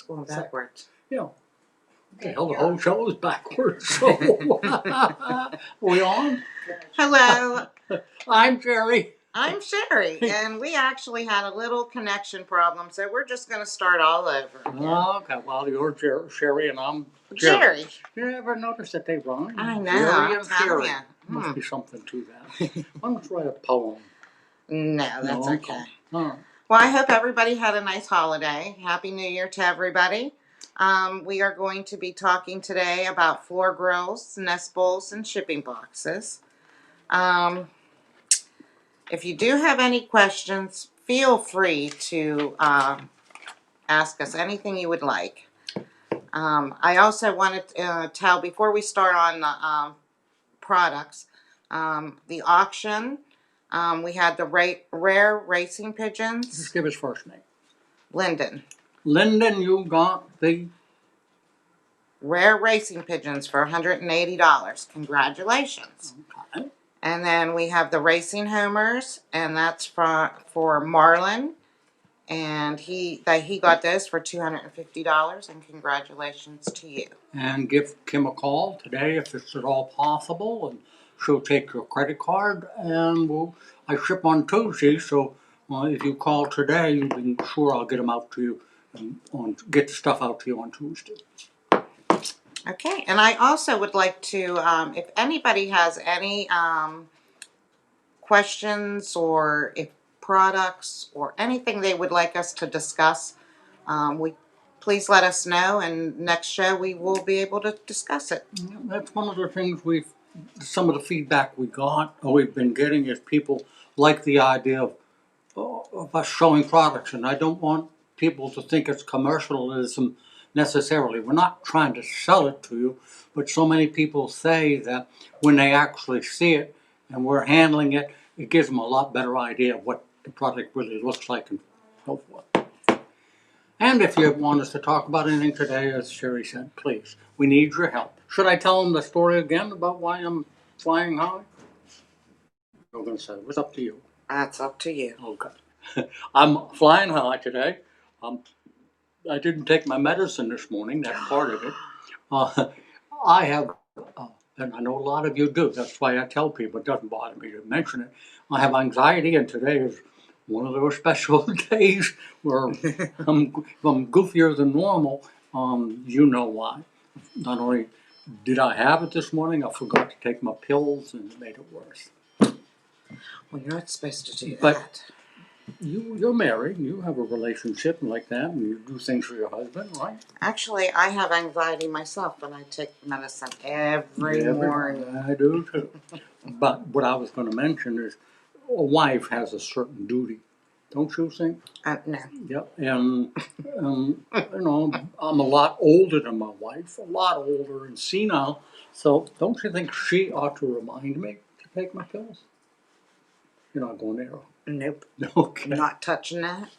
going backwards. Yeah. The whole show is backwards. So, are we on? Hello, I'm Jerry. I'm Sherry, and we actually had a little connection problem, so we're just going to start all over again. Okay, well, you're Sherry and I'm Jerry. You ever notice that they rhyme? I know. Jerry and Sherry. You. Must be something to that. Why don't you write a poem? No, that's No, okay. All right. Well, I hope everybody had a nice holiday. Happy New Year to everybody. We are going to be talking today about floor grills, nest bowls, and shipping boxes. If you do have any questions, feel free to ask us anything you would like. I also wanted to tell, before we start on the products, the auction, we had the rare racing pigeons. Just give his first name. Lyndon. Lyndon, you got the Rare racing pigeons for $180. Congratulations. Okay. And then we have the racing homers, and that's for Marlon. And he got those for $250, and congratulations to you. And give Kim a call today if it's at all possible, and she'll take your credit card. And I ship on Tuesday, so if you call today, you can sure I'll get them out to you and get the stuff out to you on Tuesday. Okay, and I also would like to, if anybody has any questions or if products or anything they would like us to discuss, please let us know, and next show we will be able to discuss it. Yeah, that's one of the things some of the feedback we've been getting is people like the idea of us showing products, and I don't want people to think it's commercialism necessarily. We're not trying to sell it to you, but so many people say that when they actually see it and we're handling it, it gives them a lot better idea of what the product really looks like and so forth. And if you want us to talk about anything today, as Sherry said, please, we need your help. Should I tell them the story again about why I'm flying high? I'm going to say, it's up to you. That's up to you. Okay. I'm flying high today. I didn't take my medicine this morning. That's part of it. I have, and I know a lot of you do. That's why I tell people. It doesn't bother me to mention it. I have anxiety, and today is one of those special days where I'm goofier than normal. You know why. Not only did I have it this morning, I forgot to take my pills, and it made it worse. Well, you're not supposed to do But that. You're married, and you have a relationship like that, and you do things for your husband, right? Actually, I have anxiety myself, and I take medicine every morning. I do too. But what I was going to mention is a wife has a certain duty, don't you think? No. Yep. And, you know, I'm a lot older than my wife, a lot older and senile. So don't you think she ought to remind me to take my pills? You're not going there. Nope. Okay. Not touching that.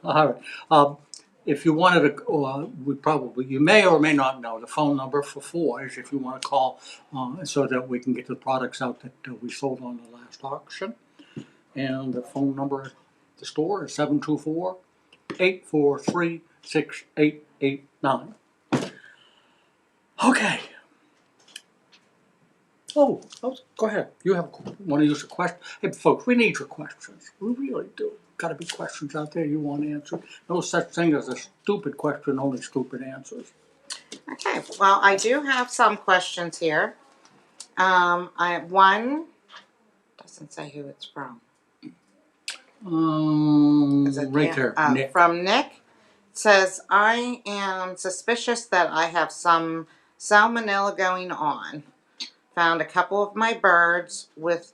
All right. If you wanted to, you may or may not know the phone number for Fours if you want to call so that we can get the products out that we sold on the last auction. And the phone number at the store is 724-843-6889. Okay. Oh, go ahead. You want to use a question? Hey, folks, we need your questions. We really do. Got to be questions out there you want answered. No such thing as a stupid question, only stupid answers. Okay. Well, I do have some questions here. One doesn't say who it's from. Right there, Nick. From Nick. It says, I am suspicious that I have some salmonella going on. Found a couple of my birds with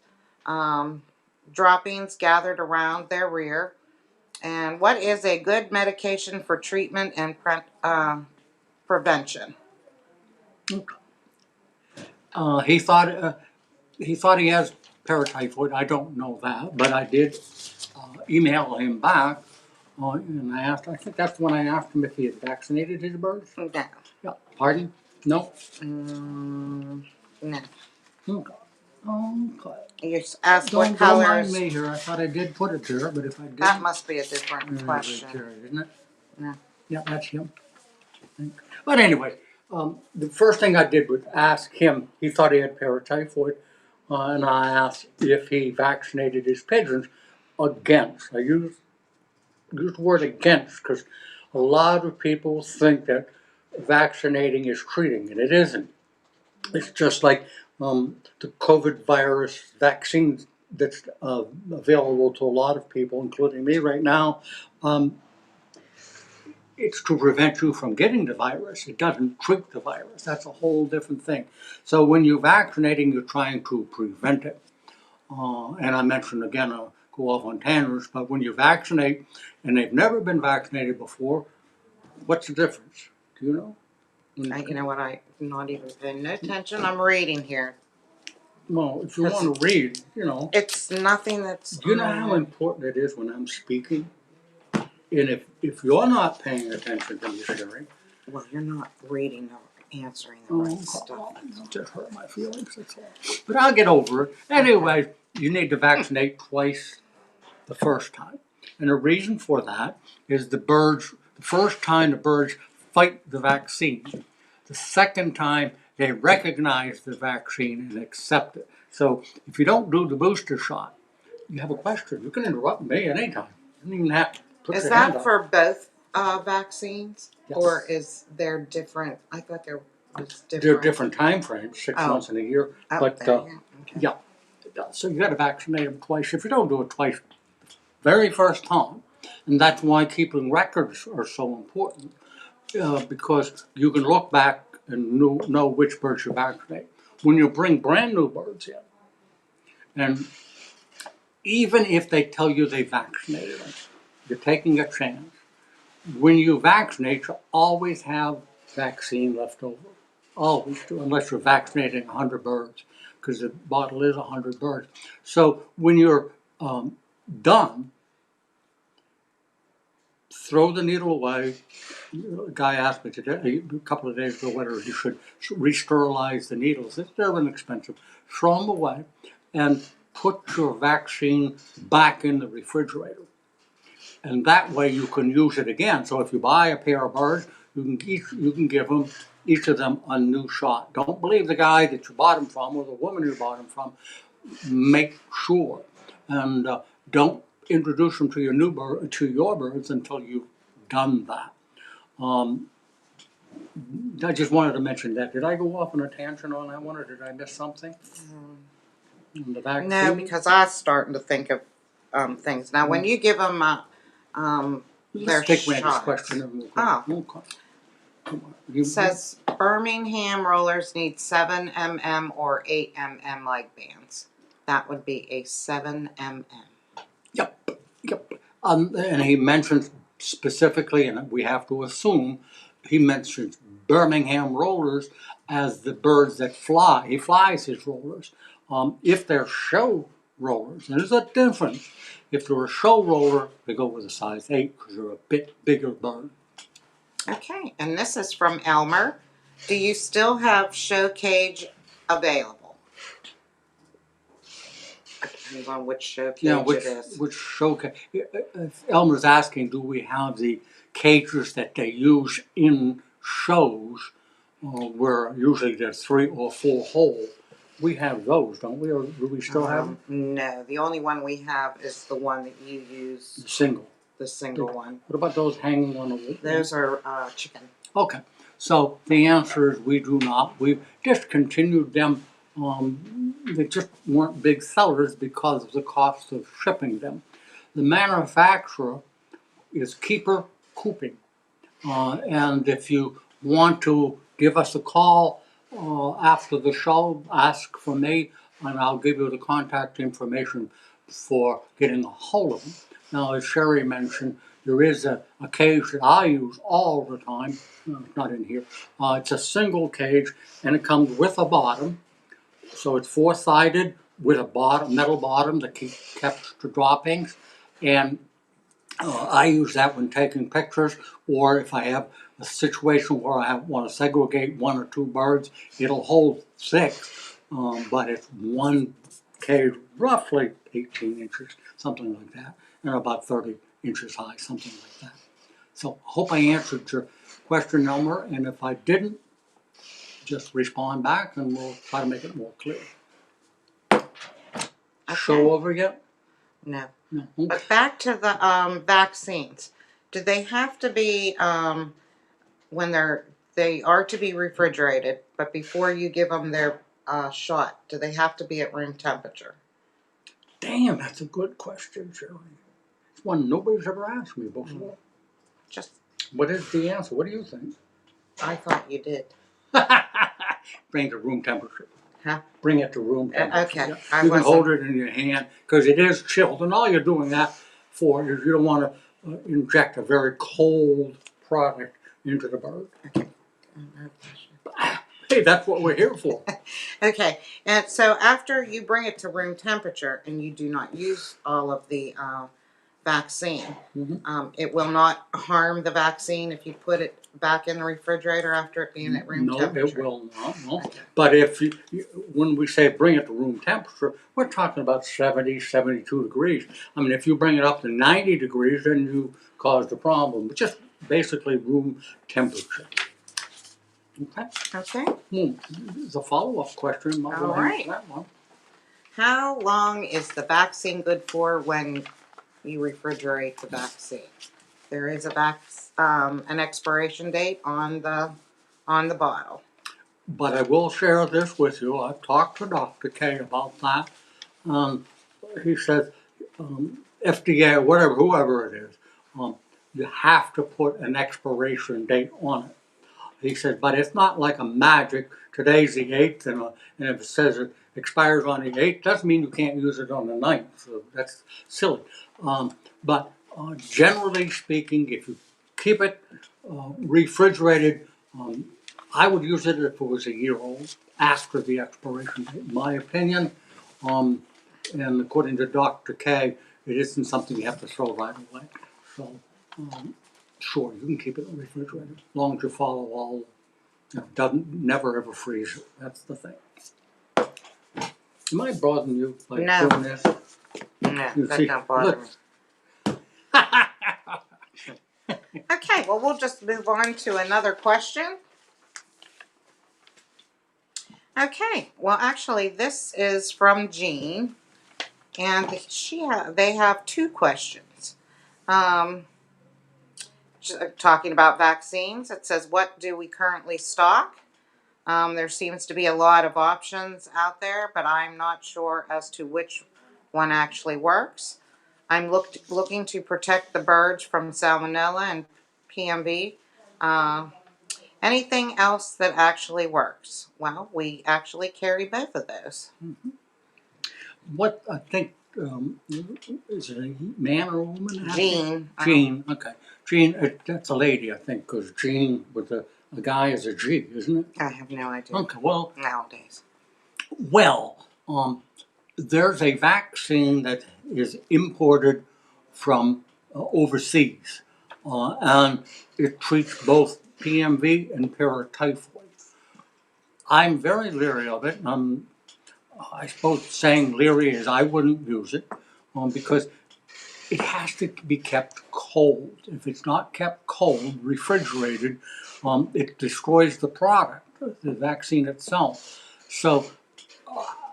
droppings gathered around their rear. And what is a good medication for treatment and prevention? He thought he has paratyphoid. I don't know that, but I did email him back, and I think that's when I asked him if he had vaccinated his birds. No. Yeah. Pardon? No. No. Okay. You asked what Don't colors. mind me here. I thought I did put it there, but if I did, That must be a different question. Right there, isn't it? No. Yeah, that's him. think. But anyway, the first thing I did was ask him. He thought he had paratyphoid, and I asked if he vaccinated his pigeons against. I used the word against because a lot of people think that vaccinating is treating, and it isn't. It's just like the COVID virus vaccine that's available to a lot of people, including me right now. Um, it's to prevent you from getting the virus. It doesn't treat the virus. That's a whole different thing. So when you're vaccinating, you're trying to prevent it. And I mentioned again, I'll go off on tangents, but when you vaccinate and they've never been vaccinated before, what's the difference? Do you know? You know what? I'm not even paying no attention. I'm reading here. Well, if you want to read, It's nothing that's. Do you know how important it is when I'm speaking? And if you're not paying attention to me sharing, Well, you're not reading or answering the right stuff. It just hurt my feelings, that's all. But I'll get over it. Anyway, you need to vaccinate twice the first time. And the reason for that is the first time the birds fight the vaccine. The second time they recognize the vaccine and accept it. So if you don't do the booster shot, you have a question. You can interrupt me anytime. You don't even have to put Is your hand that up. for both vaccines? Yes. Or is there different? I thought there was different. There are different time frames, 6 months and a year. Oh, But there you go. Okay. yeah, it does. So you got to vaccinate them twice. If you don't do it twice, very first time, and that's why keeping records are so important, because you can look back and know which birds you vaccinate. When you bring brand new birds in, and even if they tell you they vaccinated them, you're taking a chance. When you vaccinate, you always have vaccine left over. Always do, unless you're vaccinating 100 birds, because the bottle is 100 birds. So when you're done, throw the needle away. A guy asked me today, a couple of days ago, whether you should re-sterilize the needles. They're inexpensive. Throw them away and put your vaccine back in the refrigerator. And that way you can use it again. So if you buy a pair of birds, you can give them each of them a new shot. Don't believe the guy that you bought them from or the woman you bought them from. Make sure, and don't introduce them to your birds until you've done that. I just wanted to mention that. Did I go off on a tangent on that one, or did I miss something? The vaccine? No, because I was starting to think of things. Now, when you give them their Let's take Randy's shots, question and we'll go. Oh. Okay. Come on. It says Birmingham rollers need 7 mm or 8 mm leg bands. That would be a 7 mm. Yep. And he mentions specifically, and we have to assume, he mentions Birmingham rollers as the birds that fly. He flies his rollers. If they're show rollers, and there's a difference. If they're a show roller, they go with a size 8 because they're a bit bigger bird. Okay, and this is from Elmer. Do you still have show cage available? Depends on which show cage it is. Which show cage? Elmer's asking, do we have the cages that they use in shows where usually there's 3 or 4 holes? We have those, don't we? Or do we still have them? No, the only one we have is the one that you use. The single. The single one. What about those hanging on the wall? Those are chicken. Okay, so the answer is we do not. We've discontinued them. They just weren't big sellers because of the cost of shipping them. The manufacturer is Keeper Cooping. And if you want to give us a call after the show, ask for me, and I'll give you the contact information for getting a hold of them. Now, as Sherry mentioned, there is a cage that I use all the time. No, it's not in here. It's a single cage, and it comes with a bottom. So it's 4-sided with a metal bottom that keeps the droppings. And I use that when taking pictures, or if I have a situation where I want to segregate 1 or 2 birds, it'll hold 6, but it's one cage, roughly 18 inches, something like that, and about 30 inches high, something like that. So I hope I answered your question number, and if I didn't, just respond back and we'll try to make it more clear. Show over yet? No. No. Okay. But back to the vaccines. Do they have to be when they are to be refrigerated? But before you give them their shot, do they have to be at room temperature? Damn, that's a good question, Jerry. It's one nobody's ever asked me before. Just, What is the answer? What do you think? I thought you did. Bring it to room temperature. Huh? Bring it to room temperature. Okay. Yeah. You can hold it in your hand because it is chilled, and all you're doing that for is you don't want to inject a very cold product into the bird. Okay. Hey, that's what we're here for. Okay, and so after you bring it to room temperature and you do not use all of the vaccine, it will not harm the vaccine if you put it back in the refrigerator after it being at room temperature? No, it will not. No. Okay. But if when we say bring it to room temperature, we're talking about 70, 72 degrees. I mean, if you bring it up to 90 degrees, then you cause the problem. But just basically room temperature. Okay. Okay. There's a follow-up question. All right. That one. How long is the vaccine good for when you refrigerate the vaccine? There is an expiration date on the bottle. But I will share this with you. I've talked to Dr. K about that. He says FDA or whatever, whoever it is, you have to put an expiration date on it. He said, but it's not like a magic. Today's the 8th, and if it says it expires on the 8th, doesn't mean you can't use it on the 9th. So that's silly. But generally speaking, if you keep it refrigerated, I would use it if it was a year old after the expiration date, in my opinion. And according to Dr. K, it isn't something you have to throw right away. So, sure, you can keep it in the refrigerator as long as you follow all. Doesn't never ever freeze it. That's the thing. Am I bothering you by doing this? No, that don't bother me. Okay, well, we'll just move on to another question. Okay, well, actually, this is from Jean, and they have two questions. Talking about vaccines, it says, what do we currently stock? There seems to be a lot of options out there, but I'm not sure as to which one actually works. I'm looking to protect the birds from salmonella and PMV. Anything else that actually works? Well, we actually carry both of those. What I think is it a man or a woman? Jean. Jean. Okay. Jean. That's a lady, I think, because Jean with a guy is a G, isn't it? I have no idea. Okay. Well. Nowadays. Well, there's a vaccine that is imported from overseas, and it treats both PMV and paratyphoid. I'm very leery of it. I suppose saying leery is I wouldn't use it because it has to be kept cold. If it's not kept cold, refrigerated, it destroys the product, the vaccine itself. So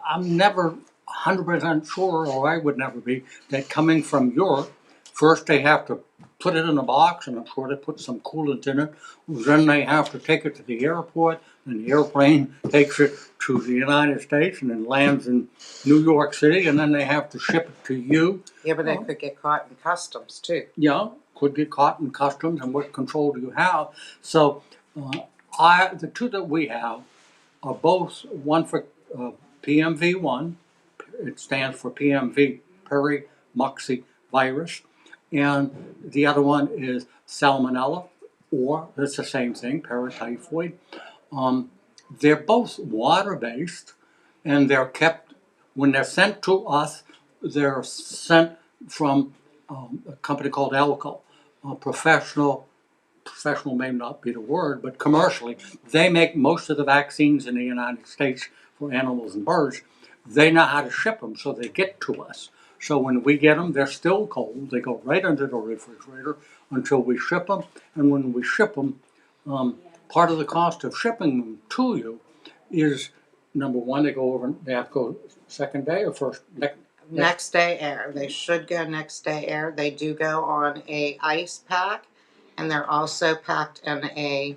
I'm never 100% sure, or I would never be, that coming from Europe, first they have to put it in a box, and I'm sure they put some coolant in it. Then they have to take it to the airport, and the airplane takes it to the United States and then lands in New York City, and then they have to ship it to you. Yeah, but they could get caught in customs too. Yeah, could get caught in customs, and what control do you have? So the two that we have are both one for PMV1. It stands for PMV, perimuxy virus. And the other one is salmonella, or it's the same thing, paratyphoid. They're both water-based, and they're kept, when they're sent to us, they're sent from a company called Elco, professional may not be the word, but commercially, they make most of the vaccines in the United States for animals and birds. They know how to ship them, so they get to us. So when we get them, they're still cold. They go right into the refrigerator until we ship them. And when we ship them, Part of the cost of shipping them to you is, number one, they have to go second day or first, Next day air. They should go next day air. They do go on a ice pack, and they're also packed in a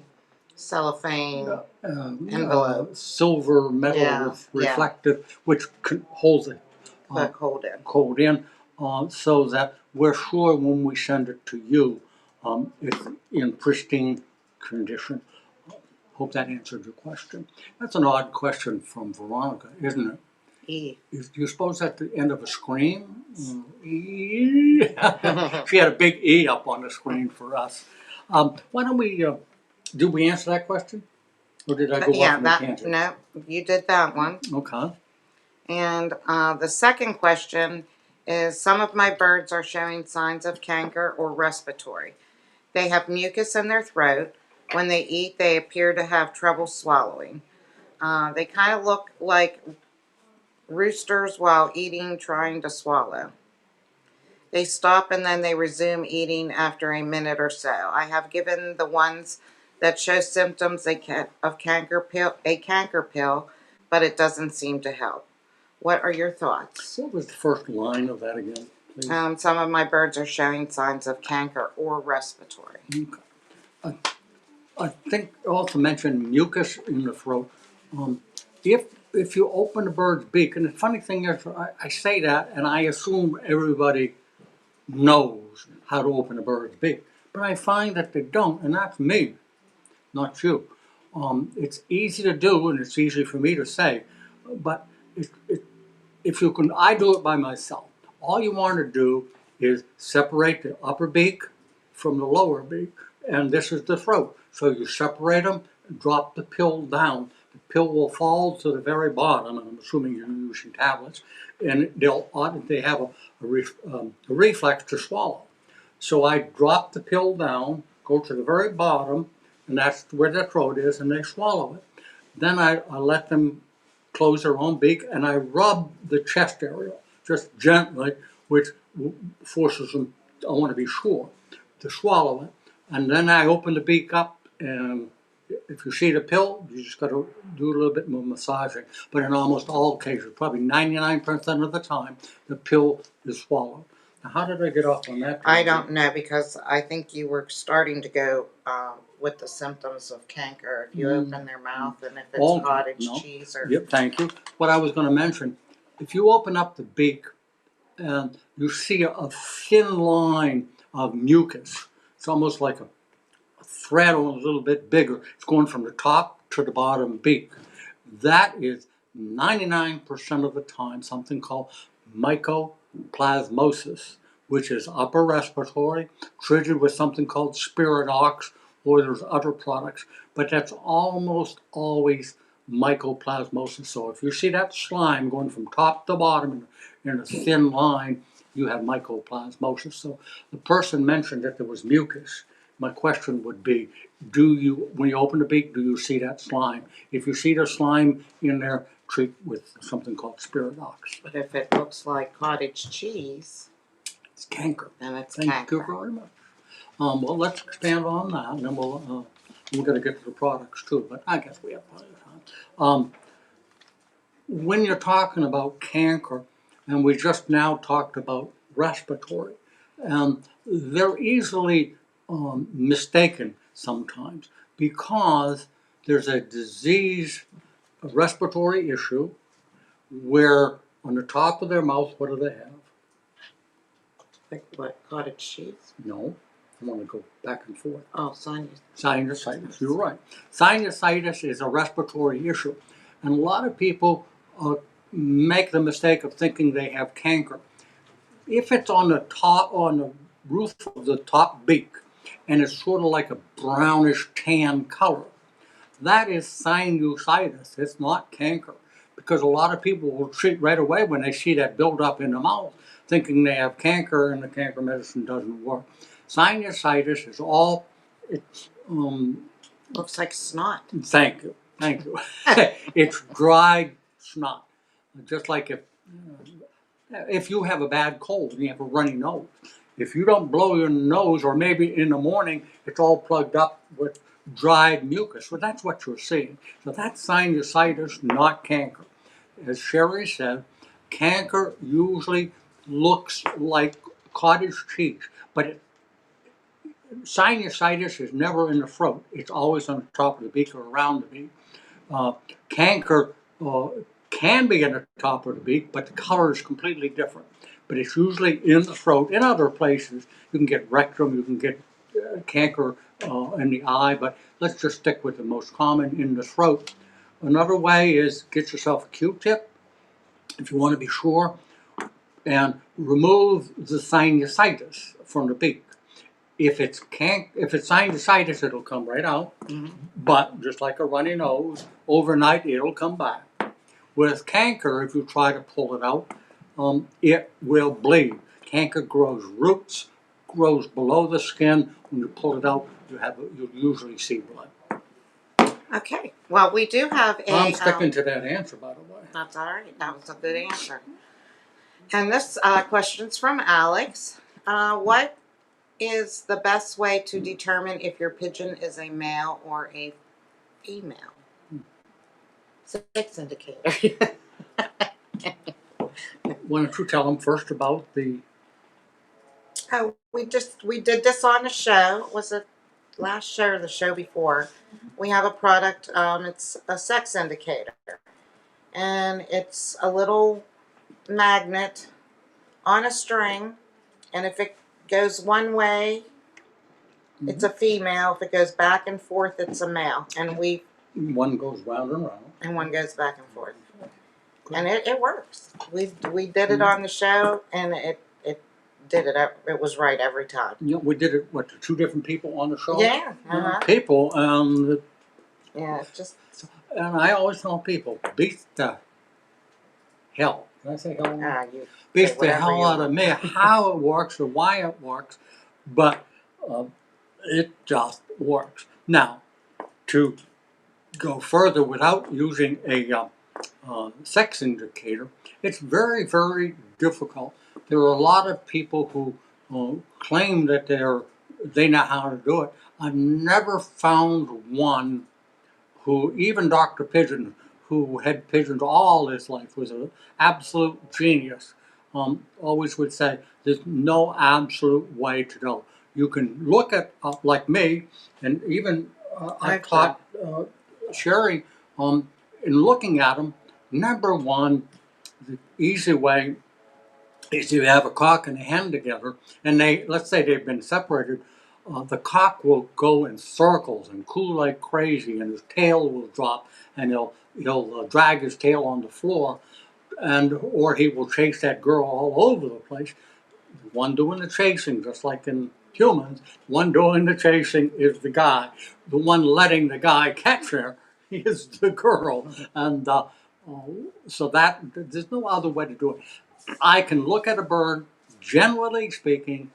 cellophane envelope. silver metal Yeah, with reflective, which holds it Put cold in. cold in, so that we're sure when we send it to you, it's in pristine condition. Hope that answered your question. That's an odd question from Veronica, isn't it? E. Do you suppose that's the end of a screen? E. She had a big E up on the screen for us. Why don't we, did we answer that question? Or did I go off on a tangent? No, you did that one. Okay. And the second question is, some of my birds are showing signs of canker or respiratory. They have mucus in their throat. When they eat, they appear to have trouble swallowing. They kind of look like roosters while eating, trying to swallow. They stop and then they resume eating after a minute or so. I have given the ones that show symptoms of canker pill, but it doesn't seem to help. What are your thoughts? What was the first line of that again, please? Some of my birds are showing signs of canker or respiratory. Okay. I think also mentioned mucus in the throat. If you open a bird's beak, and the funny thing is, I say that and I assume everybody knows how to open a bird's beak, but I find that they don't, and that's me, not you. It's easy to do, and it's easy for me to say, but if you can, I do it by myself. All you want to do is separate the upper beak from the lower beak, and this is the throat. So you separate them, drop the pill down. The pill will fall to the very bottom, and I'm assuming you're using tablets, and they have a reflex to swallow. So I drop the pill down, go to the very bottom, and that's where their throat is, and they swallow it. Then I let them close their own beak, and I rub the chest area just gently, which forces them, I want to be sure, to swallow it. And then I open the beak up, and if you see the pill, you just got to do a little bit more massaging. But in almost all cases, probably 99% of the time, the pill is swallowed. Now, how did I get off on that? I don't know, because I think you were starting to go with the symptoms of canker. If you open their mouth, and if it's cottage cheese or... Yep, thank you. What I was going to mention, if you open up the beak and you see a thin line of mucus, it's almost like a thread, or a little bit bigger. It's going from the top to the bottom beak. That is 99% of the time something called mycoplasmosis, which is upper respiratory, treated with something called Spiridox, or there's other products, but that's almost always mycoplasmosis. So if you see that slime going from top to bottom in a thin line, you have mycoplasmosis. So the person mentioned that there was mucus. My question would be, when you open the beak, do you see that slime? If you see the slime in there, treat with something called Spiridox. But if it looks like cottage cheese, it's canker. Then it's canker. canker. Thank you very much. Well, let's expand on that, and then we're going to get to the products too, but I guess we have plenty of time. When you're talking about canker, and we just now talked about respiratory, they're easily mistaken sometimes because there's a disease, a respiratory issue, where on the top of their mouth, what do they have? Like what, cottage cheese? No, I want to go back and forth. Oh, sinusitis. Sinusitis, you're right. Sinusitis is a respiratory issue, and a lot of people make the mistake of thinking they have canker. If it's on the roof of the top beak, and it's sort of like a brownish tan color, that is sinusitis. It's not canker, because a lot of people will treat right away when they see that buildup in the mouth, thinking they have canker, and the canker medicine doesn't work. Sinusitis is all, it's Looks like snot. Thank you. It's dry snot, just like if you have a bad cold and you have a runny nose. If you don't blow your nose, or maybe in the morning it's all plugged up with dried mucus. Well, that's what you're seeing. So that's sinusitis, not canker. As Sherry said, canker usually looks like cottage cheese, but sinusitis is never in the throat. It's always on the top of the beak or around the beak. Uh, Canker can be in the top of the beak, but the color is completely different. But it's usually in the throat. In other places, you can get rectum, you can get canker in the eye, but let's just stick with the most common in the throat. Another way is get yourself a Q-tip if you want to be sure, and remove the sinusitis from the beak. If it's sinusitis, it'll come right out. But just like a runny nose, overnight it'll come back. With canker, if you try to pull it out, it will bleed. Canker grows roots, grows below the skin. When you pull it out, you usually see blood. Okay. Well, we do have a. I'm sticking to that answer, by the way. That's all right. That was a good answer. And this question's from Alex. What is the best way to determine if your pigeon is a male or a female? Sex indicator. Why don't you tell them first about the... Oh, we did this on the show. Was it last show or the show before? We have a product. It's a sex indicator, and it's a little magnet on a string, and if it goes one way, it's a female. If it goes back and forth, it's a male. And One goes round and round. and one goes back and forth. And it works. We did it on the show, and it did it. It was right every time. You know, we did it, what, to two different people on the show? Yeah. People, Yeah, it's just. and I always tell people, beat the hell. Did I say hell? You Beat say the whatever hell you out want. of me how it works or why it works, but it just works. Now, to go further without using a sex indicator, it's very, very difficult. There are a lot of people who claim that they know how to do it. I've never found one who, even Dr. Pigeon, who had pigeons all his life, was an absolute genius, always would say, there's no absolute way to know. You can look at, like me, and even I taught Sherry, in looking at them, number one, the easy way is to have a cock and a hen together, and let's say they've been separated, the cock will go in circles and coo like crazy, and his tail will drop, and he'll drag his tail on the floor, or he will chase that girl all over the place. One doing the chasing, just like in humans, one doing the chasing is the guy. The one letting the guy catch her is the girl, and so there's no other way to do it. I can look at a bird, generally speaking,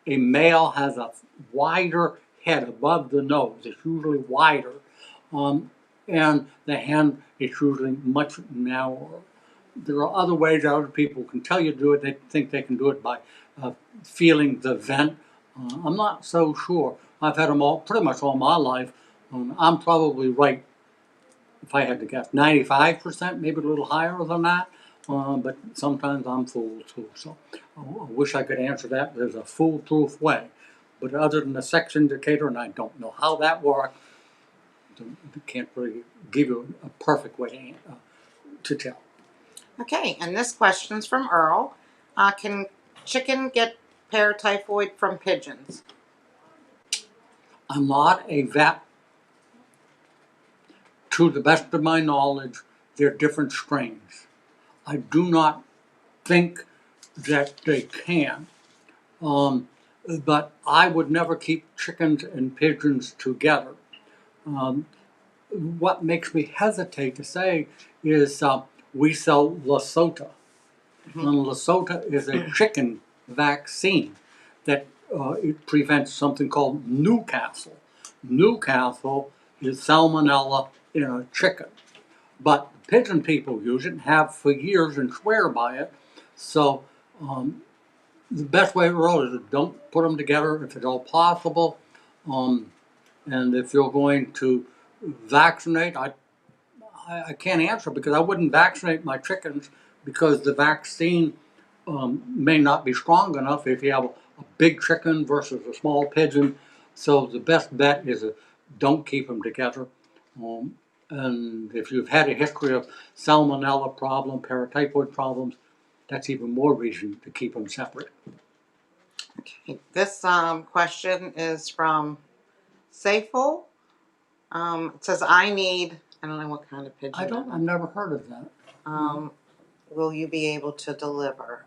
a male has a wider head above the nose. It's usually wider. And the hen is usually much narrower. There are other ways that other people can tell you to do it. They think they can do it by feeling the vent. I'm not so sure. I've had them pretty much all my life. I'm probably right, if I had to guess, 95%, maybe a little higher than that. But sometimes I'm fooled too. So I wish I could answer that. There's a foolproof way. But other than the sex indicator, and I don't know how that works, I can't really give you a perfect way to tell. Okay, and this question's from Earl. Can chicken get paratyphoid from pigeons? I'm not a vet. To the best of my knowledge, they're different strains. I do not think that they can. But I would never keep chickens and pigeons together. What makes me hesitate to say is we sell Lesota. And Lesota is a chicken vaccine that it prevents something called Newcastle. Newcastle is salmonella in a chicken. But pigeon people use it and have for years and swear by it. So the best way to roll is don't put them together if at all possible. And if you're going to vaccinate, I can't answer because I wouldn't vaccinate my chickens because the vaccine may not be strong enough if you have a big chicken versus a small pigeon. So the best bet is don't keep them together. And if you've had a history of salmonella problem, paratyphoid problems, that's even more reason to keep them separate. Okay. This question is from Seyful. It says, I don't know what kind of pigeon. I've never heard of that. Will you be able to deliver?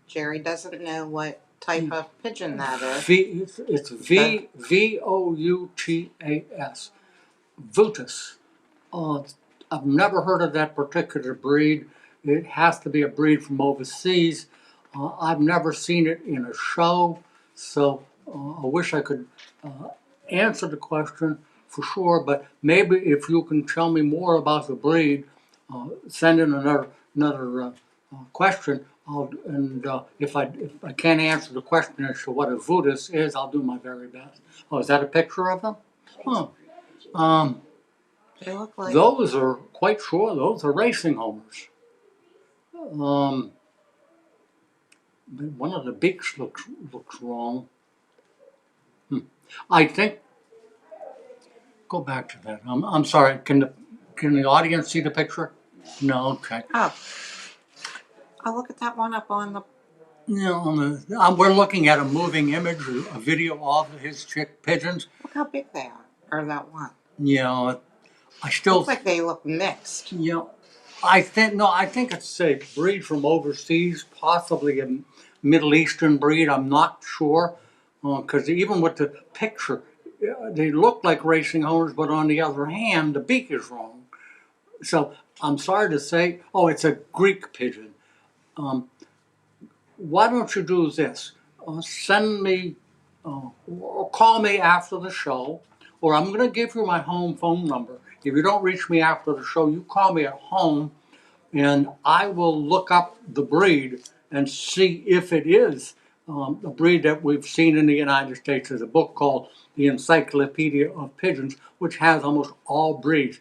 Jerry doesn't know what type of pigeon that is. It's Voutas. Vutus. I've never heard of that particular breed. It has to be a breed from overseas. I've never seen it in a show, so I wish I could answer the question for sure. But maybe if you can tell me more about the breed, send in another question. If I can't answer the question as to what a Vutus is, I'll do my very best. Oh, is that a picture of them? Huh. They look like Those are quite sure. Those are racing homers. One of the beaks looks wrong. I think. Go back to that. I'm sorry. Can the audience see the picture? No. Okay. oh, look at that one up on the. We're looking at a moving image, a video of his pigeons. Look how big they are, or that one. I still Looks like they look mixed. I think it's a breed from overseas, possibly a Middle Eastern breed. I'm not sure, because even with the picture, they look like racing homers, but on the other hand, the beak is wrong. So I'm sorry to say, it's a Greek pigeon. Why don't you do this? Send me, or call me after the show, or I'm going to give you my home phone number. If you don't reach me after the show, you call me at home, and I will look up the breed and see if it is a breed that we've seen in the United States. There's a book called The Encyclopedia of Pigeons, which has almost all breeds.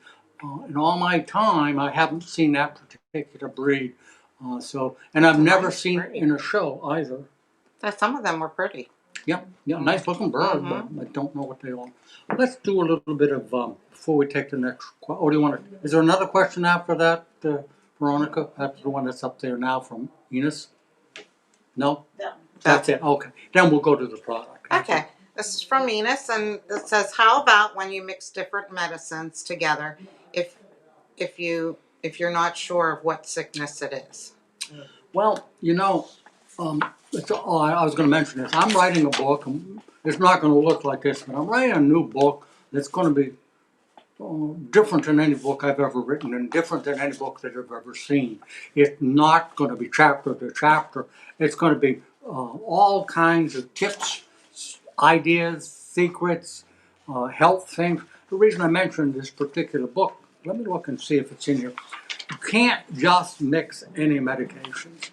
In all my time, I haven't seen that particular breed. And I've never seen it in a show either. Some of them were pretty. Yeah, nice looking bird, but I don't know what they are. Let's do a little bit of before we take the next. Do you want to? Is there another question after that, Veronica? That's the one that's up there now from Enos. No, that's it. Okay, then we'll go to the product. Okay, this is from Enos, and it says, "How about when you mix different medicines together, if you're not sure of what sickness it is?" Well, I was going to mention this. I'm writing a book. It's not going to look like this, but I'm writing a new book that's going to be different than any book I've ever written and different than any book that I've ever seen. It's not going to be chapter to chapter. It's going to be all kinds of tips, ideas, secrets, health things. The reason I mentioned this particular book, let me look and see if it's in here. You can't just mix any medications.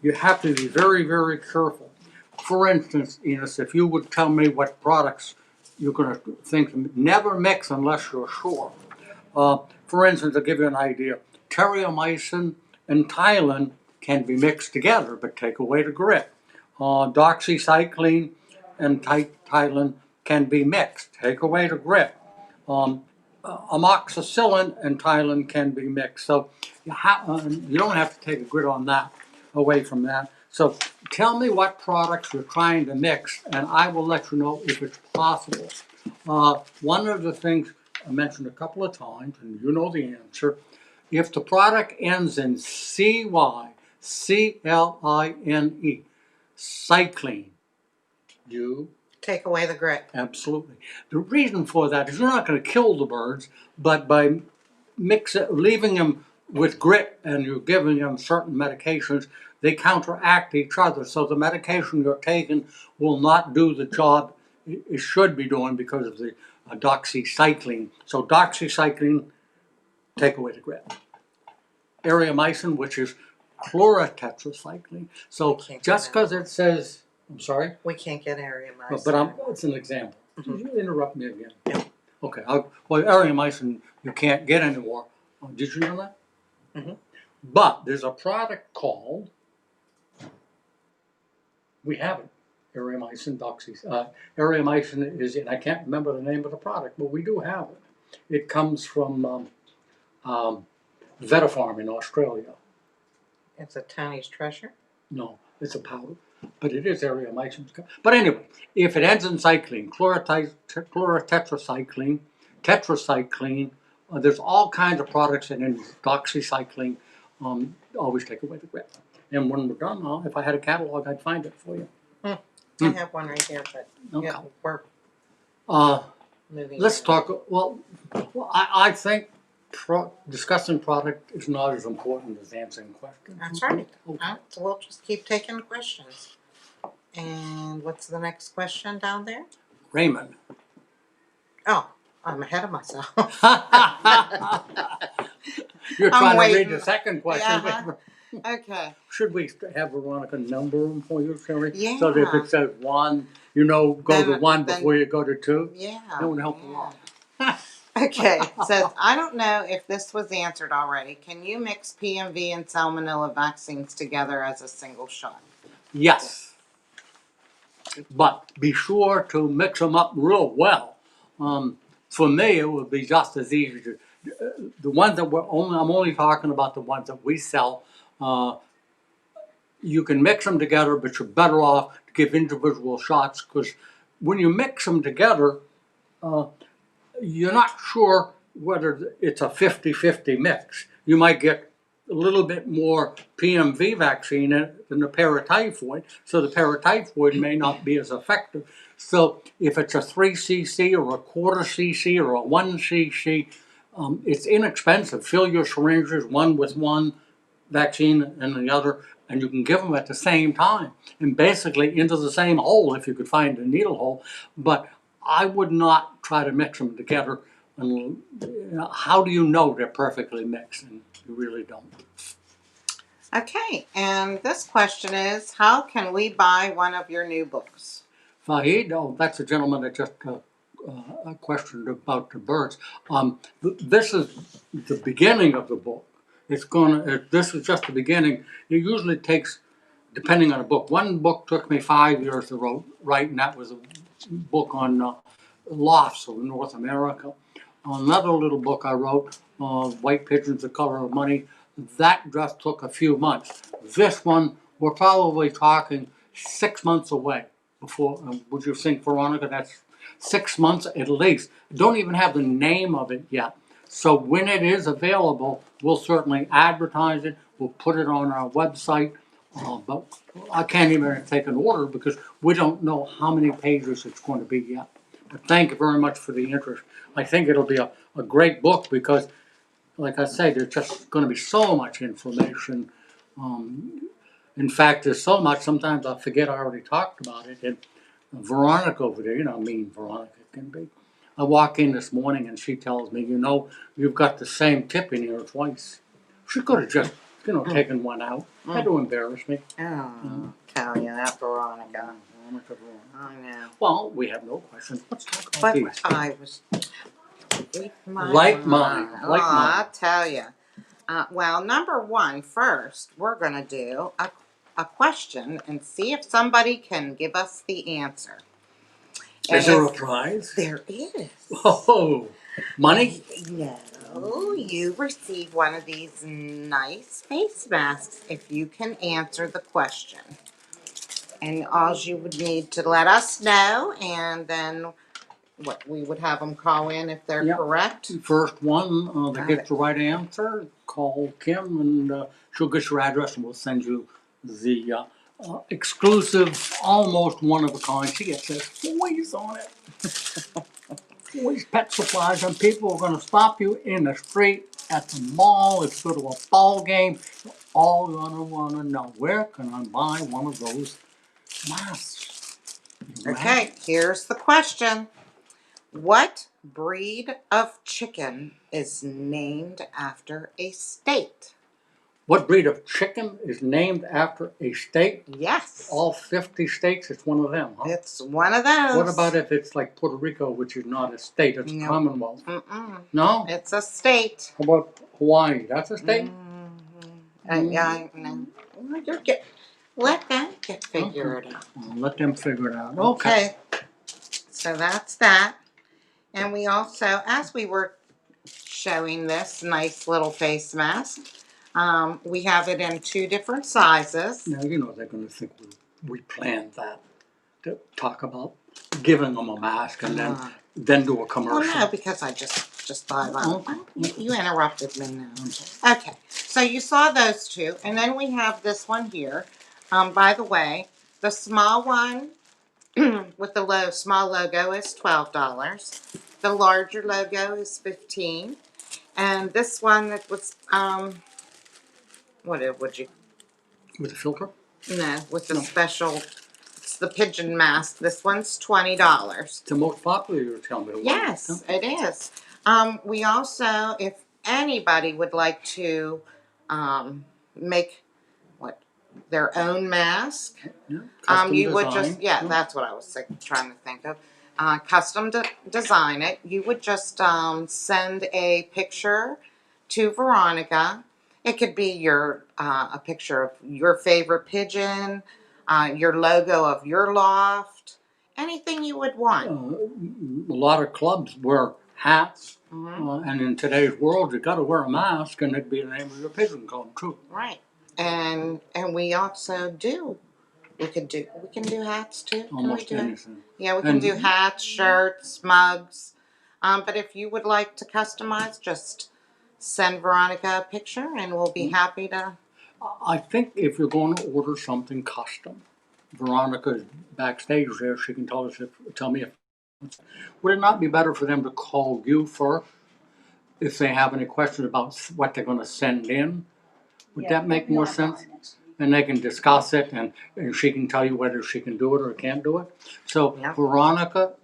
You have to be very, very careful. For instance, Enos, if you would tell me what products you're going to think, never mix unless you're sure. For instance, I'll give you an idea. Terramycin and Tylen can be mixed together, but take away the grit. Doxycycline and Tylen can be mixed. Take away the grit. Amoxicillin and Tylen can be mixed. So you don't have to take a grit on that, away from that. So tell me what products you're trying to mix, and I will let you know if it's possible. One of the things I mentioned a couple of times, and you know the answer, if the product ends in CYCLINE, cycline, you Take away the grit. Absolutely. The reason for that is you're not going to kill the birds, but by leaving them with grit and you're giving them certain medications, they counteract each other. So the medication you're taking will not do the job it should be doing because of the doxycycline. So doxycycline, take away the grit. Ariomycin, which is chlorotetracycline. So just because it says, I'm sorry? We can't get ariomycin. But it's an example. Did you interrupt me again? Yeah. Okay. Well, Ariomycin you can't get anymore. Did you know that? Mm-hmm. But there's a product called, we have it, Ariomycin doxy. Ariomycin is, and I can't remember the name of the product, but we do have it. It comes from Vetafarm in Australia. It's a Tony's treasure. No, it's a powder, but it is Ariomycin. But anyway, if it ends in cycline, chlorotetracycline, tetracycline, there's all kinds of products that end in doxycycline. Always take away the grit. And when we're done, if I had a catalog, I'd find it for you. I have one right here, but Okay. yeah, we're moving. Let's on. talk. Well, I think discussing product is not as important as answering questions. That's right. Okay. So we'll just keep taking questions. And what's the next question down there? Raymond. Oh, I'm ahead of myself. You're I'm trying to waiting. read the second question. Uh-huh. Okay. Should we have Veronica number them for you, Sherry? Yeah. So that if it says 1, go to 1 before you go to 2? Yeah. That would help a lot. Okay. It says, I don't know if this was answered already. Can you mix PMV and salmonella vaccines together as a single shot? Yes. But be sure to mix them up real well. For me, it would be just as easy to. The ones that I'm only talking about the ones that we sell. You can mix them together, but you're better off to give individual shots because when you mix them together, you're not sure whether it's a 50-50 mix. You might get a little bit more PMV vaccine than the paratyphoid, so the paratyphoid may not be as effective. So if it's a 3 cc or a quarter cc or a 1 cc, it's inexpensive. Fill your syringes, one with one vaccine and the other, and you can give them at the same time and basically into the same hole if you could find a needle hole. But I would not try to mix them together. And how do you know they're perfectly mixed? And you really don't. Okay. And this question is, how can we buy one of your new books? Fahid, that's a gentleman that just questioned about the birds. This is the beginning of the book. This is just the beginning. It usually takes, depending on the book. One book took me 5 years to write, and that was a book on lofts of North America. Another little book I wrote, White Pigeons, The Color of Money, that just took a few months. This one, we're probably talking 6 months away before, would you think, Veronica, that's 6 months at least. Don't even have the name of it yet. So when it is available, we'll certainly advertise it. We'll put it on our website. But I can't even take an order because we don't know how many pages it's going to be yet. But thank you very much for the interest. I think it'll be a great book because, like I say, there's just going to be so much information. In fact, there's so much, sometimes I forget I already talked about it. And Veronica over there, how mean Veronica can be. I walk in this morning and she tells me, you've got the same tip in here twice. She could have just, taken one out. Had to embarrass me. Oh, tell you that, Veronica. Veronica. I know. Well, we have no questions. Let's talk about But these. I was Like mine. I'll tell you. Well, number one, first, we're going to do a question and see if somebody can give us the answer. Is there a prize? There is. Oh, money? No, you receive one of these nice face masks if you can answer the question. And all you would need to let us know, and then we would have them call in if they're correct. First one that gets the right answer, call Kim, and she'll get your address, and we'll send you the exclusive, almost one-of-a-kind. She gets this toys on it. Toys, pet supplies, and people are going to stop you in the street, at the mall, if you go to a ball game. You're all going to want to know, where can I buy one of those masks? Okay, here's the question. What breed of chicken is named after a state? what breed of chicken is named after a state? Yes. All 50 states, it's one of them, huh? It's one of those. What about if it's like Puerto Rico, which is not a state, it's a Nope. commonwealth? Mm-mm. No? It's a state. How about Hawaii? That's a state? Yeah, no. Let them figure it out. Well, let them figure it out. Okay. So that's that. And we also, as we were showing this nice little face mask, we have it in 2 different sizes. Now, you know they're going to think we planned that, to talk about giving them a mask and then do a commercial. Well, no, because I just thought about it. You interrupted me now. Okay, so you saw those 2, and then we have this one here. By the way, the small one with the small logo is $12. The larger logo is $15. And this one that was what would you? With a filter? No, with the special. It's the Pigeon mask. This one's $20. The most popular, you're telling me. Yes, it is. We also, if anybody would like to make their own mask, you would just that's what I was trying to think of. Custom design it. You would just send a picture to Veronica. It could be your a picture of your favorite pigeon, your logo of your loft, anything you would want. A lot of clubs wear hats, and in today's world, you got to wear a mask, and it'd be the name of your pigeon club too. Right, and we also do. We can do hats too. Almost anything. Yeah, we can do hats, shirts, mugs. But if you would like to customize, just send Veronica a picture, and we'll be happy to. I think if you're going to order something custom, Veronica is backstage there. She can tell me if. Would it not be better for them to call you first if they have any questions about what they're going to send in? Would that make more sense? And they can discuss it, and she can tell you whether she can do it or can't do it. So Veronica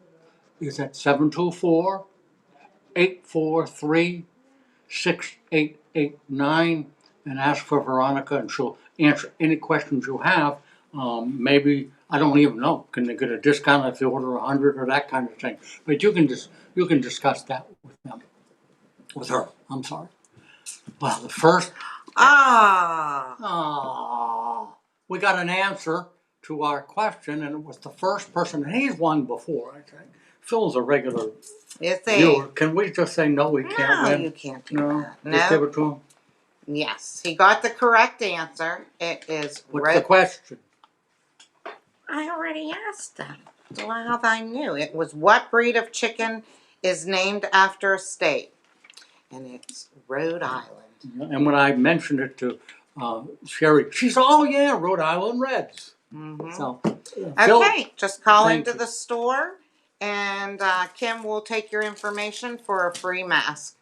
is at 724-843-6889, and ask for Veronica, and she'll answer any questions you have. Maybe, I don't even know, can they get a discount if you order 100 or that kind of thing? But you can discuss that with them, with her. I'm sorry. Well, the first. We got an answer to our question, and it was the first person. And he's won before, I think. Phil's a regular viewer. Can we just say no? We can't win. No, you can't do that. No. Just give it to him. Yes, he got the correct answer. It is. What's the question? I already asked them. Well, I knew it was what breed of chicken is named after a state, and it's Rhode Island. And when I mentioned it to Sherry, she said, "Oh yeah, Rhode Island Reds." So, okay, just call into the store, and Kim will take your information for a free mask.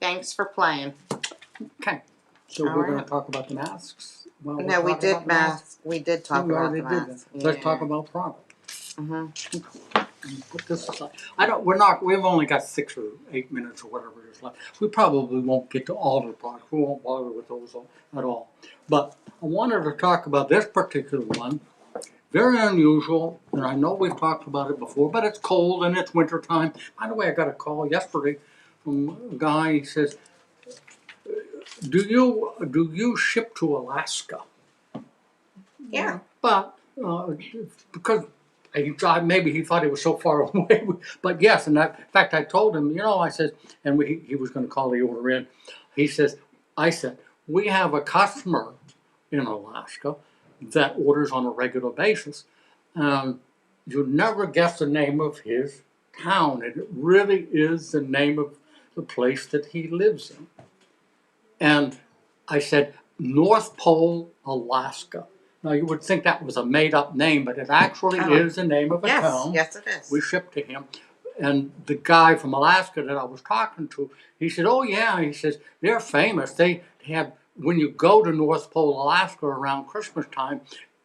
Thanks for playing. Okay, so we're going to talk about the masks. No, we did masks. We did talk about the masks. Let's talk about product. Put this aside. We've only got 6 or 8 minutes or whatever is left. We probably won't get to all the products. We won't bother with those at all. But I wanted to talk about this particular one. Very unusual, and I know we've talked about it before, but it's cold and it's winter time. By the way, I got a call yesterday from a guy. He says, do you ship to Alaska? Yeah. But because maybe he thought it was so far away. But yes, and in fact, I told him, I said, and he was going to call the order in. I said, we have a customer in Alaska that orders on a regular basis. You'd never guess the name of his town. It really is the name of the place that he lives in. And I said, North Pole, Alaska. Now, you would think that was a made-up name, but it actually is the name of a town. Yes, it is. We shipped to him. And the guy from Alaska that I was talking to, he said, oh, yeah. He says, they're famous. They have, when you go to North Pole, Alaska around Christmas time,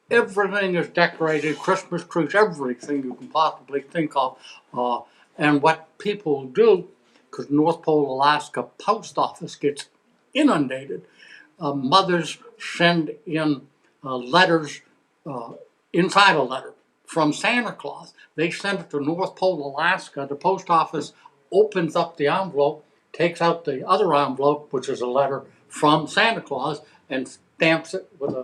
everything is decorated, Christmas trees, everything you can possibly think of. And what people do, because North Pole, Alaska post office gets inundated, mothers send in letters inside a letter from Santa Claus. They send it to North Pole, Alaska. The post office opens up the envelope, takes out the other envelope, which is a letter from Santa Claus, and stamps it with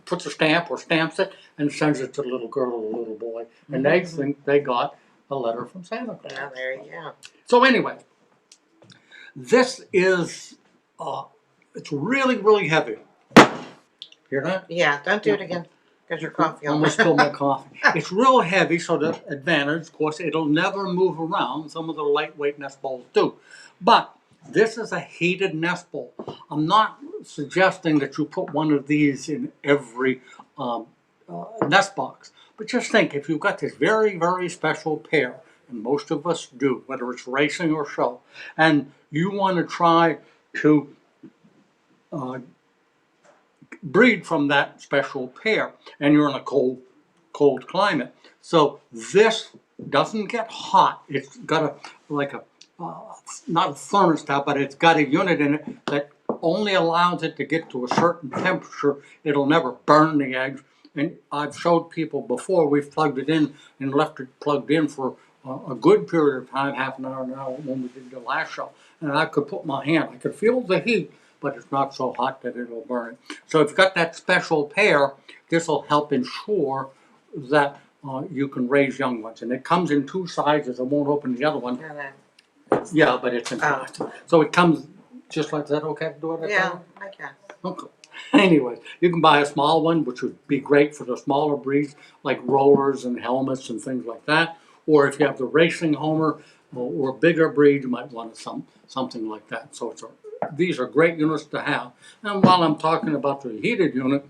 puts a stamp or stamps it and sends it to the little girl or the little boy. And they think they got a letter from Santa Claus. Oh, there you go. So anyway, this is, it's really, really heavy. Hear that? Yeah, don't do it again, because your coffee will. Almost spilled my coffee. It's real heavy, so the advantage, of course, it'll never move around. Some of the lightweight nest balls do. But this is a heated nest ball. I'm not suggesting that you put one of these in every nest box. But just think, if you've got this very, very special pair, and most of us do, whether it's racing or show, and you want to try to breed from that special pair, and you're in a cold climate. So this doesn't get hot. It's got not a thermostat, but it's got a unit in it that only allows it to get to a certain temperature. It'll never burn the eggs. And I've showed people before, we've plugged it in and left it plugged in for a good period of time, half an hour, when we did the last show. And I could put my hand, I could feel the heat, but it's not so hot that it'll burn it. So if you've got that special pair, this will help ensure that you can raise young ones. And it comes in two sizes. I won't open the other one. Yeah, but it's in plastic. So it comes just like that. Okay to do it? Yeah, I guess. Okay. Anyways, you can buy a small one, which would be great for the smaller breeds, like rollers and helmets and things like that. Or if you have the racing homer or bigger breed, you might want something like that. So these are great units to have. And while I'm talking about the heated unit,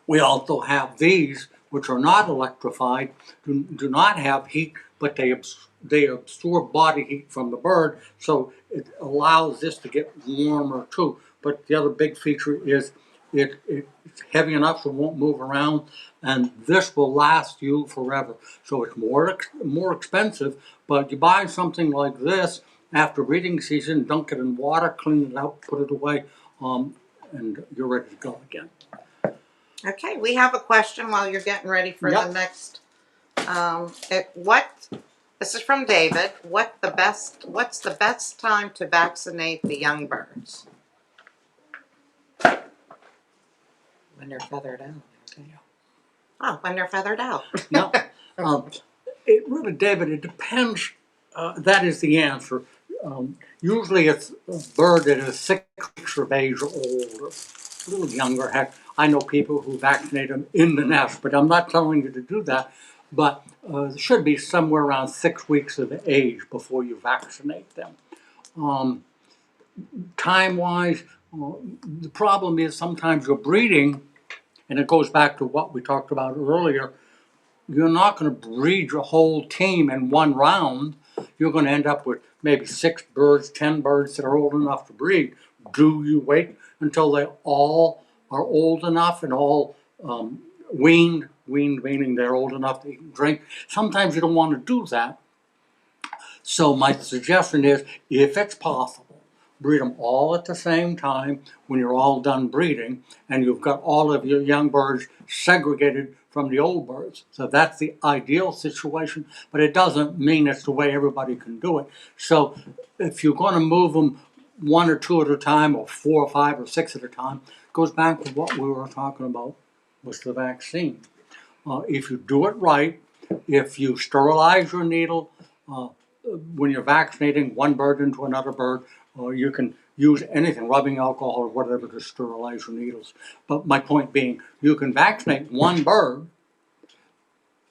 we also have these, which are not electrified, do not have heat, but they absorb body heat from the bird, so it allows this to get warmer too. But the other big feature is it's heavy enough so it won't move around, and this will last you forever. So it's more expensive, but you buy something like this after breeding season, dunk it in water, clean it out, put it away, and you're ready to go again. Okay, we have a question while you're getting ready for the next. This is from David. What's the best time to vaccinate the young birds? When they're feathered out. Okay. Oh, when they're feathered out. No, David, it depends. That is the answer. Usually it's a bird that is 6 weeks of age or older, a little younger. Heck, I know people who vaccinate them in the nest, but I'm not telling you to do that. But it should be somewhere around 6 weeks of age before you vaccinate them. Time-wise, the problem is sometimes you're breeding, and it goes back to what we talked about earlier. You're not going to breed your whole team in one round. You're going to end up with maybe 6 birds, 10 birds that are old enough to breed. Do you wait until they all are old enough and all weaned meaning they're old enough to eat and drink? Sometimes you don't want to do that. So my suggestion is, if it's possible, breed them all at the same time when you're all done breeding, and you've got all of your young birds segregated from the old birds. So that's the ideal situation, but it doesn't mean it's the way everybody can do it. So if you're going to move them 1 or 2 at a time, or 4 or 5 or 6 at a time, it goes back to what we were talking about with the vaccine. If you do it right, if you sterilize your needle when you're vaccinating one bird into another bird, or you can use anything, rubbing alcohol or whatever, to sterilize your needles. But my point being, you can vaccinate one bird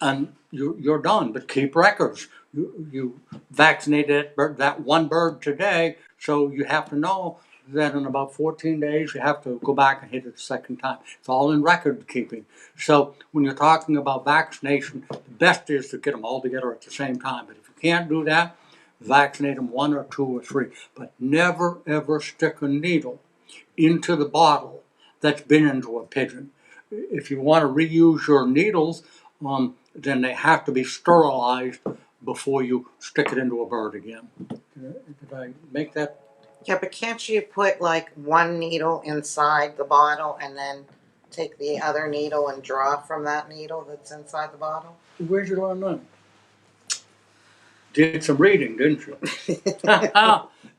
and you're done, but keep records. You vaccinated that one bird today, so you have to know that in about 14 days you have to go back and hit it a second time. It's all in record keeping. So when you're talking about vaccination, the best is to get them all together at the same time. But if you can't do that, vaccinate them 1 or 2 or 3. But never ever stick a needle into the bottle that's been into a pigeon. If you want to reuse your needles, then they have to be sterilized before you stick it into a bird again. Did I make that Yeah, but can't you put like one needle inside the bottle and then take the other needle and draw from that needle that's inside the bottle? Where'd you learn that? Did some reading, didn't you?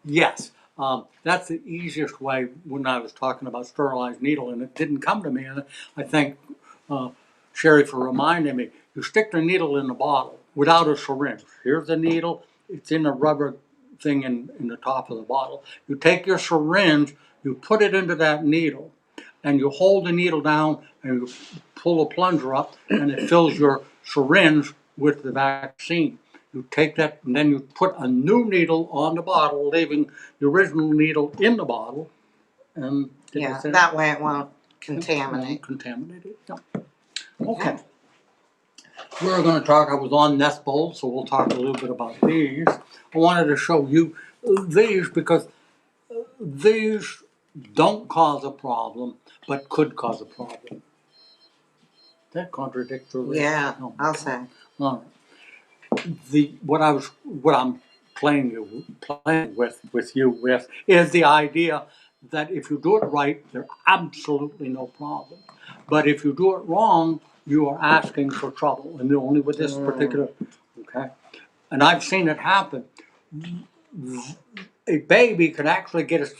Yes. That's the easiest way when I was talking about sterilized needle, and it didn't come to me. And I thank uh, Sherry for reminding me. You stick the needle in the bottle without a syringe. Here's the needle. It's in a rubber thing in the top of the bottle. You take your syringe, you put it into that needle, and you hold the needle down and you pull a plunger up, and it fills your syringe with the vaccine. You take that and then you put a new needle on the bottle, leaving the original needle in the bottle, and Yeah, that way it won't contaminate. contaminate. Yeah. Okay. We're going to talk. I was on nest bowls, so we'll talk a little bit about these. I wanted to show you these because these don't cause a problem, but could cause a problem. That contradictory. Yeah, Oh, I'll okay. say. All right. What I'm playing with you with is the idea that if you do it right, there's absolutely no problem. But if you do it wrong, you are asking for trouble, and only with this particular. Okay, and I've seen it happen. A baby could actually get its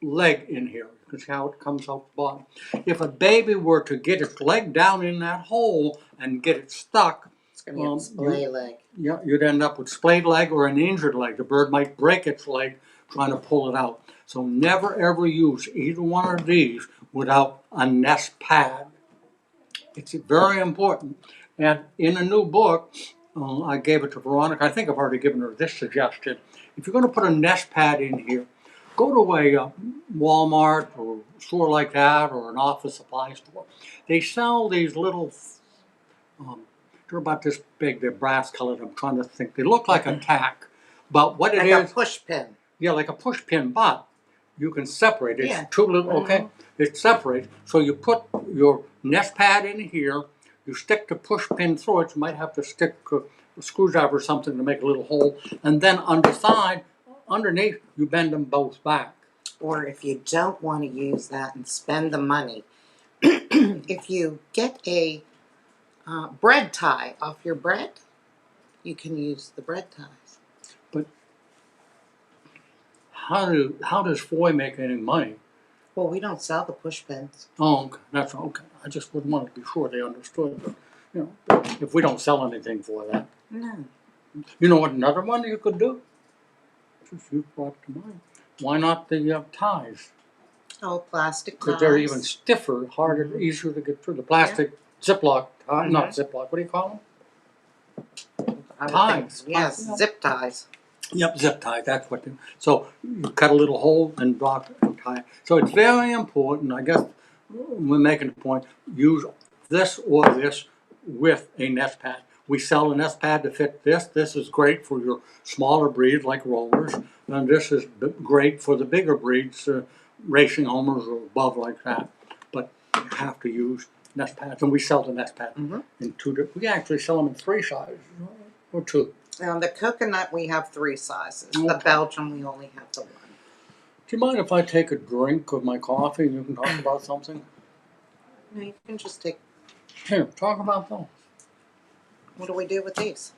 leg in here. You can see how it comes out the bottom. If a baby were to get its leg down in that hole and get it stuck, It's going to be a splay leg. yeah, you'd end up with splayed leg or an injured leg. The bird might break its leg trying to pull it out. So never ever use either one of these without a nest pad. It's very important. And in a new book, I gave it to Veronica. I think I've already given her this suggestion. If you're going to put a nest pad in here, go to a Walmart or a store like that or an office supply store. They sell these little, they're about this big, they're brass colored. I'm trying to think. They look like a tack. But what it Like is, a push pin. yeah, like a push pin, but you can separate it. Yeah. It's two little, okay? It separates. So you put your nest pad in here, you stick the push pin through it. You might have to stick a screwdriver or something to make a little hole. And then on the side, underneath, you bend them both back. Or if you don't want to use that and spend the money, if you get a bread tie off your bread, you can use the bread ties. But how does Foy make any money? Well, we don't sell the push pins. Oh, okay, that's okay. I just would want to be sure they understood. But, you know, if we don't sell anything for that. No. You know what another one you could do? Just you brought to mind. Why not the ties? Oh, plastic ties. Because they're even stiffer, harder, easier to get through. The plastic Ziploc tie, not Ziploc, what do you call them? Ties. Yes, zip ties. Yep, zip tie, that's what they, so you cut a little hole and drop it and tie it. So it's very important, I guess we're making a point, use this or this with a nest pad. We sell a nest pad to fit this. This is great for your smaller breeds like rollers, and this is great for the bigger breeds, racing homers or above like that. But you have to use nest pads, and we sell the nest pad in two. We actually sell them in 3 sizes or 2. Now, the coconut, we have 3 sizes. Okay. The Belgian, we only have the 1. Do you mind if I take a drink of my coffee and you can talk about something? No, you can just take. Here, talk about those. What do we do with these?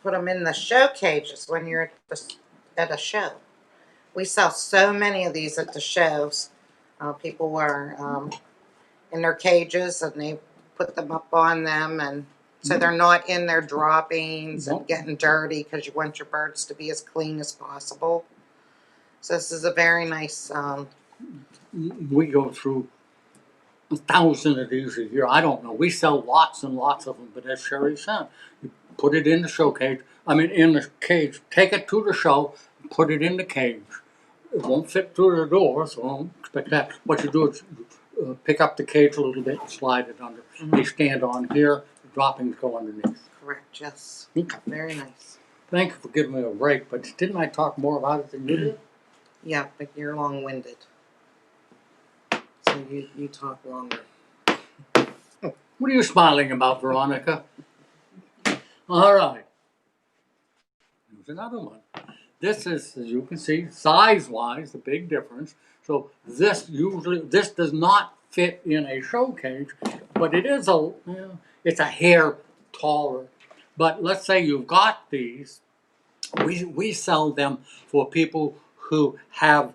Put them in the show cages when you're at a show. We sell so many of these at the shows. People are in their cages and they put them up on them, and so they're not in their droppings and getting dirty, because you want your birds to be as clean as possible. So this is a very nice. We go through 1,000 of these a year. I don't know. We sell lots and lots of them, but as Sherry said, you put it in the show cage. In the cage. Take it to the show, put it in the cage. It won't fit through the door, so don't expect that. What you do is pick up the cage a little bit and slide it under. They stand on here. The droppings go underneath. Correct. Yes. Okay. Very nice. Thank you for giving me a break, but didn't I talk more about it than you did? Yeah, but you're long-winded. So you talk longer. What are you smiling about, Veronica? All right. Here's another one. this is, as you can see, size-wise, the big difference. So this does not fit in a show cage, but it is it's a hair taller. But let's say you've got these, we sell them for people who have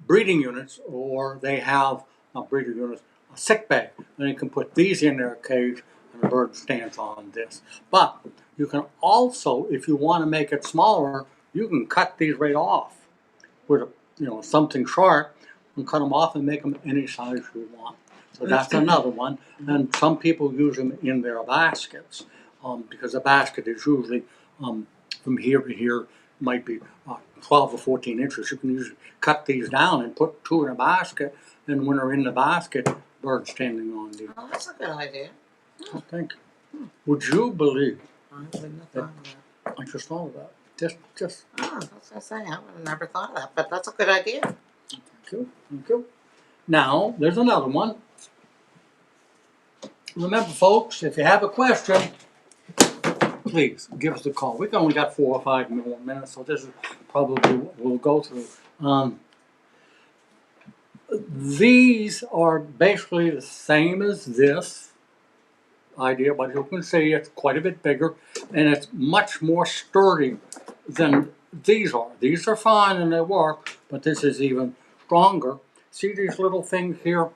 breeding units, or they have not breeding units, a sick bay. Then you can put these in their cage, and the bird stands on this. But you can also, if you want to make it smaller, you can cut these right off with something sharp, and cut them off and make them any size you want. So that's another one. And some people use them in their baskets, because a basket is usually from here to here, might be 12 or 14 inches. You can usually cut these down and put two in a basket, and when they're in the basket, birds standing on these. Oh, that's a good idea. Oh, thank you. Would you believe, I wouldn't have thought of that. I just thought of that. Just, Oh, that's what I say. I would have never thought of that, but that's a good idea. thank you, thank you. Now, there's another one. Remember, folks, if you have a question, please give us a call. We've only got 4 or 5 more minutes, so this is probably what we'll go through. These are basically the same as this idea, but you can see it's quite a bit bigger, and it's much more sturdy than these are. These are fine and they work, but this is even stronger. See these little things here,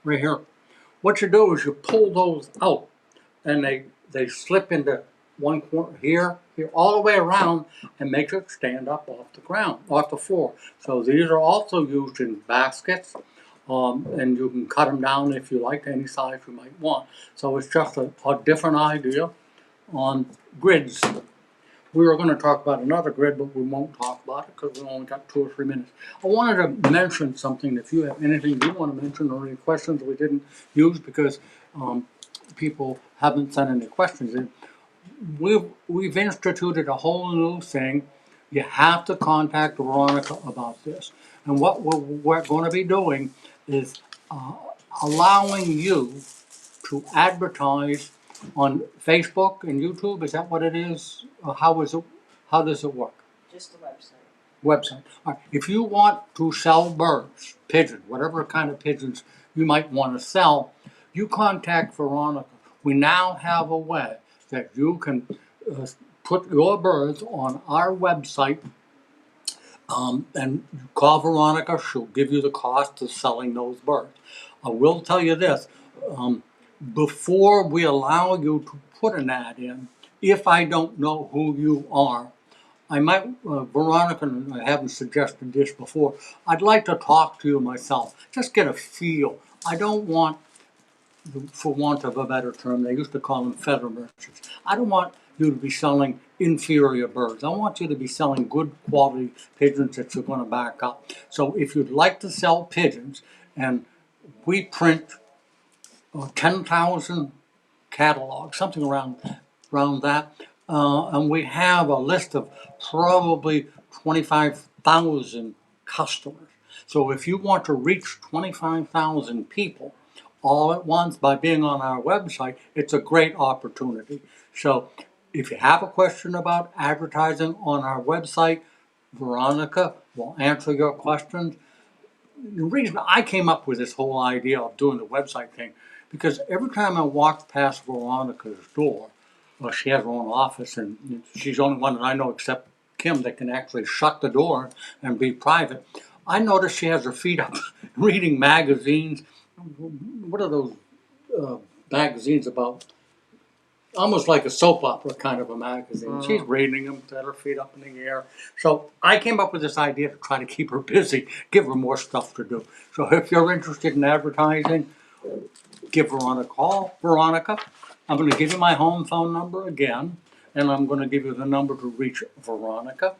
right here? What you do is you pull those out, and they slip into one corner here, all the way around, and makes it stand up off the ground, off the floor. So these are also used in baskets, and you can cut them down if you like, any size you might want. So it's just a different idea on grids. We were going to talk about another grid, but we won't talk about it because we only got 2 or 3 minutes. I wanted to mention something. If you have anything you want to mention or any questions we didn't use because people haven't sent any questions in, we've instituted a whole new thing. You have to contact Veronica about this. And what we're going to be doing is allowing you to advertise on Facebook and YouTube. Is that what it is? Or how does it work? Just the website. Website. All right. If you want to sell birds, pigeons, whatever kind of pigeons you might want to sell, you contact Veronica. We now have a way that you can put your birds on our website, and call Veronica. She'll give you the cost of selling those birds. I will tell you this, before we allow you to put an ad in, if I don't know who you are, I might, Veronica, and I haven't suggested this before, I'd like to talk to you myself, just get a feel. I don't want, for want of a better term, they used to call them feather merchants. I don't want you to be selling inferior birds. I want you to be selling good quality pigeons that you're going to back up. So if you'd like to sell pigeons, and we print 10,000 catalogs, something around that, and we have a list of probably 25,000 customers. So if you want to reach 25,000 people all at once by being on our website, it's a great opportunity. So if you have a question about advertising on our website, Veronica will answer your questions. The reason I came up with this whole idea of doing the website thing, because every time I walked past Veronica's door, well, she has her own office, and she's the only one that I know except Kim that can actually shut the door and be private. I notice she has her feet up reading magazines. What are those magazines about? Almost like a soap opera kind of a magazine. She's reading them, got her feet up in the air. So I came up with this idea to try to keep her busy, give her more stuff to do. So if you're interested in advertising, give Veronica a call. Veronica, I'm going to give you my home phone number again, and I'm going to give you the number to reach Veronica.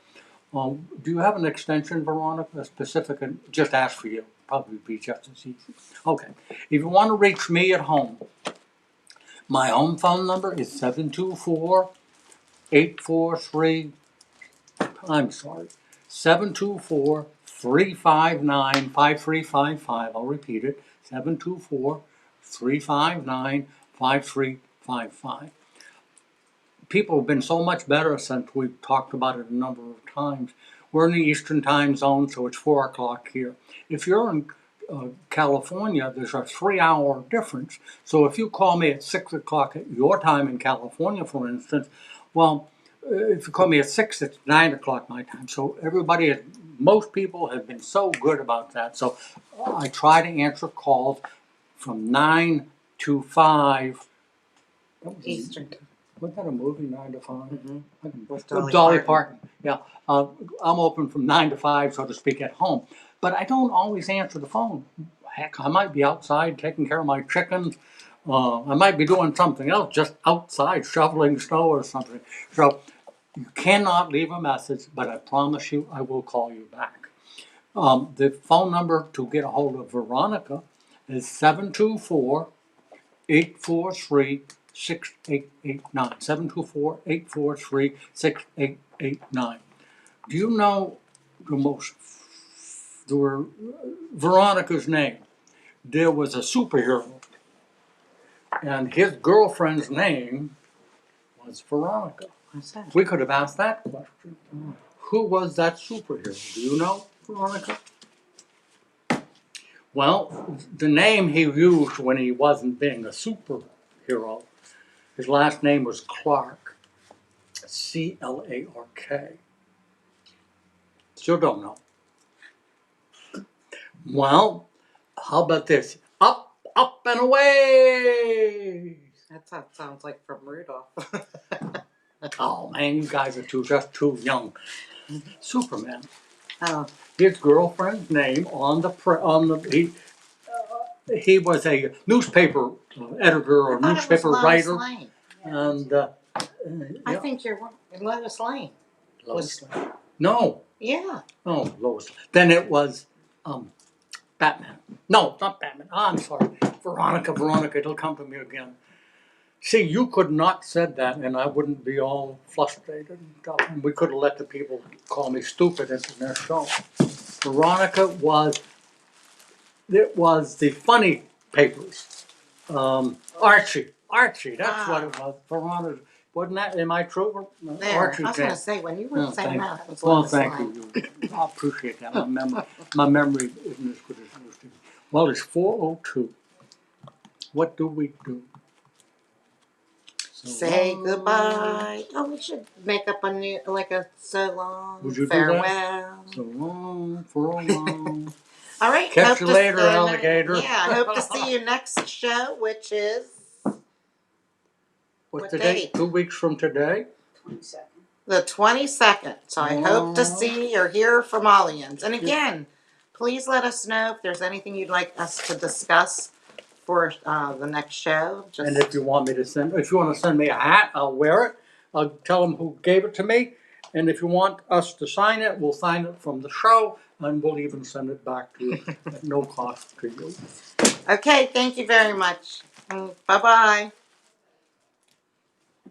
Do you have an extension, Veronica, a specific? Just ask for you. Probably be just as easy. Okay. If you want to reach me at home, my home phone number is 724-843, 724-359-5355. I'll repeat it, 724-359-5355. people have been so much better since we've talked about it a number of times. We're in the Eastern time zone, so it's 4 o'clock here. If you're in California, there's a 3-hour difference. So if you call me at 6 o'clock at your time in California, for instance, well, if you call me at 6, it's 9 o'clock my time. So most people have been so good about that. So I try to answer calls from 9 to 5. Eastern. Wasn't that a movie, 9 to 5? Mm-hmm. With Dolly Parton. Yeah. I'm open from 9 to 5, so to speak, at home. But I don't always answer the phone. Heck, I might be outside taking care of my chickens. I might be doing something else, just outside shoveling snow or something. So you cannot leave a message, but I promise you I will call you back. The phone number to get a hold of Veronica is 724-843-6889. 724-843-6889. Do you know Veronica's name? There was a superhero, and his girlfriend's name was Veronica. What's that? We could have asked that question. Who was that superhero? Do you know, Veronica? Well, the name he used when he wasn't being a superhero, his last name was Clark. C-L-A-R-K. Still don't know. Well, how about this? Up, up and away! That sounds like from Rudolph. Oh man, you guys are just too young. Superman. Oh, His girlfriend's name he was a newspaper editor or I thought it was newspaper Lois writer, Lane. and I think you're Lois Lane. Lois Lane. No, Yeah. oh Lois. Then it was Batman. No, not Batman. I'm sorry, Veronica. It'll come to me again. See, you could not said that, and I wouldn't be all frustrated. We could have let the people call me stupid in their show. Veronica was the funny papers. Archie, that's what it was. Veronica, wasn't that? Am I true? There. Archie. I was going to say, when you were saying that, it was Well, Lois thank Lane. you. I appreciate that. My memory isn't as good as it used to be. Well, it's 4:02. What do we do? Say goodbye. Oh, we should make up a new, like a so long Would you do farewell. that? So long, for a long. All right. Catch you later, alligator. Yeah, I hope to see you next show, which is What's what the date? date? 2 weeks from today? 22nd. The 22nd. So I hope to see or hear from Ollians. And again, please let us know if there's anything you'd like us to discuss for the next show. And if you want to send me a hat, I'll wear it. I'll tell them who gave it to me. And if you want us to sign it, we'll sign it from the show, and we'll even send it back to you at no cost to you. Okay, thank you very much. Bye-bye.